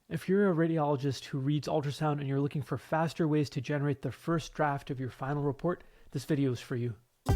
If you're a radiologist who reads ultrasound and you're looking for faster ways to generate the first draft of your final report, this video is for you. In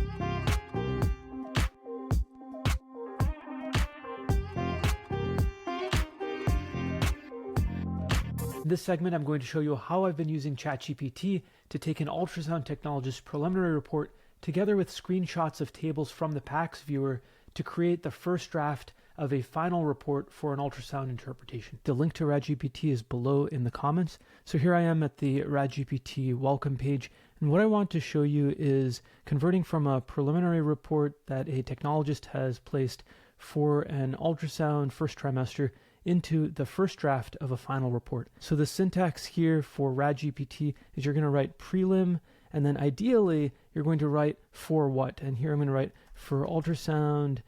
this segment, I'm going to show you how I've been using ChatGPT to take an ultrasound technologist preliminary report together with screenshots of tables from the PACS viewer to create the first draft of a final report for an ultrasound interpretation. The link to RadGPT is below in the comments. So here I am at the RadGPT welcome page. And what I want to show you is converting from a preliminary report that a technologist has placed for an ultrasound first trimester into the first draft of a final report. So the syntax here for RadGPT is you're going to write prelim, and then ideally you're going to write for what. And here I'm going to write for ultrasound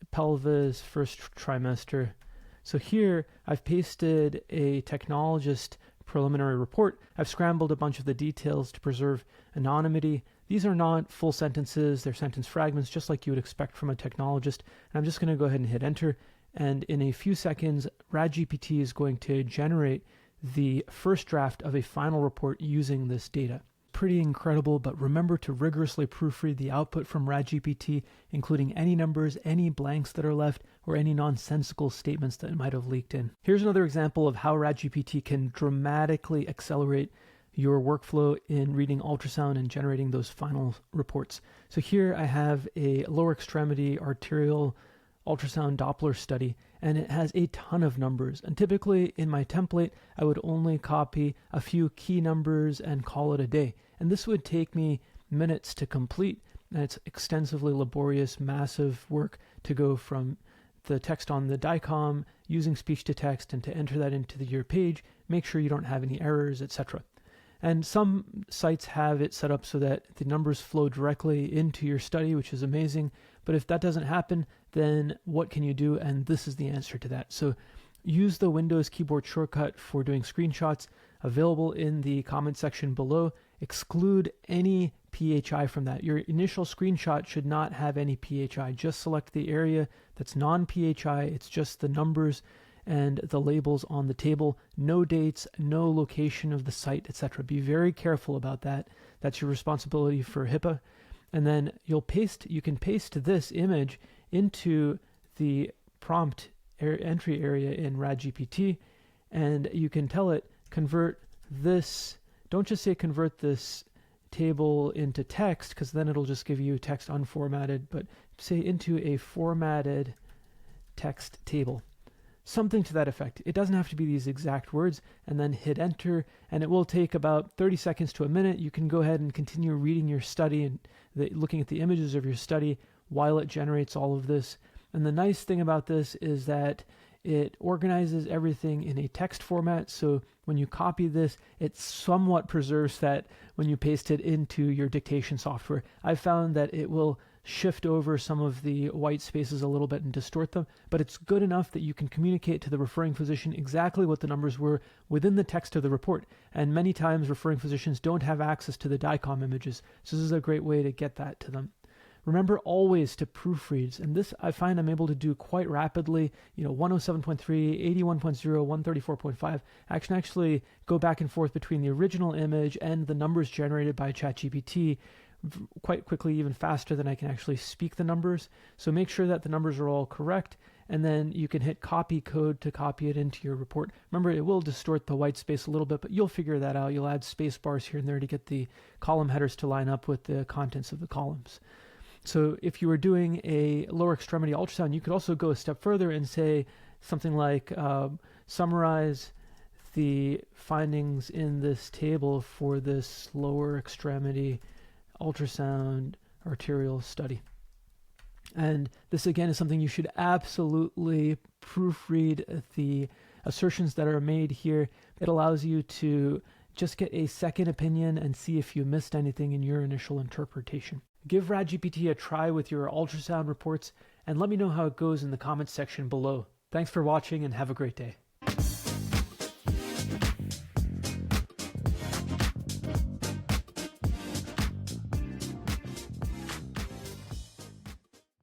pelvis first trimester. So here I've pasted a technologist preliminary report. I've scrambled a bunch of the details to preserve anonymity. These are not full sentences, they're sentence fragments just like you would expect from a technologist. And I'm just going to go ahead and hit enter. And in a few seconds, RadGPT is going to generate the first draft of a final report using this data. Pretty incredible, but remember to rigorously proofread the output from RadGPT, including any numbers, any blanks that are left, or any nonsensical statements that might have leaked in. Here's another example of how RadGPT can dramatically accelerate your workflow in reading ultrasound and generating those final reports. So here I have a lower extremity arterial ultrasound Doppler study, and it has a ton of numbers. And typically in my template, I would only copy a few key numbers and call it a day. And this would take me minutes to complete. And it's extensively laborious, massive work to go from the text on the DICOM, using speech to text, and to enter that into your page, make sure you don't have any errors, etc. And some sites have it set up so that the numbers flow directly into your study, which is amazing. But if that doesn't happen, then what can you do? And this is the answer to that. So use the Windows keyboard shortcut for doing screenshots available in the comment section below. Exclude any PHI from that. Your initial screenshot should not have any PHI. Just select the area that's non-PHI. It's just the numbers and the labels on the table. No dates, no location of the site, etc. Be very careful about that. That's your responsibility for HIPAA. And then you can paste this image into the prompt entry area in RadGPT, and you can tell it, convert this, don't just say convert this table into text, because then it'll just give you text unformatted, but say into a formatted text table. Something to that effect. It doesn't have to be these exact words, and then hit enter, and it will take about 30 seconds to a minute. You can go ahead and continue reading your study and looking at the images of your study while it generates all of this. And the nice thing about this is that it organizes everything in a text format. So when you copy this, it somewhat preserves that when you paste it into your dictation software. I've found that it will shift over some of the white spaces a little bit and distort them, but it's good enough that you can communicate to the referring physician exactly what the numbers were within the text of the report. And many times referring physicians don't have access to the DICOM images, so this is a great way to get that to them. Remember always to proofread, and this I find I'm able to do quite rapidly. 107.3, 81.0, 134.5. I can actually go back and forth between the original image and the numbers generated by ChatGPT quite quickly, even faster than I can actually speak the numbers. So make sure that the numbers are all correct, and then you can hit copy code to copy it into your report. Remember, it will distort the white space a little bit, but you'll figure that out. You'll add space bars here and there to get the column headers to line up with the contents of the columns. So if you were doing a lower extremity ultrasound, you could also go a step further and say something like summarize the findings in this table for this lower extremity ultrasound arterial study. And this again is something you should absolutely proofread the assertions that are made here. It allows you to just get a second opinion and see if you missed anything in your initial interpretation. Give RadGPT a try with your ultrasound reports and let me know how it goes in the comments section below. Thanks for watching and have a great day.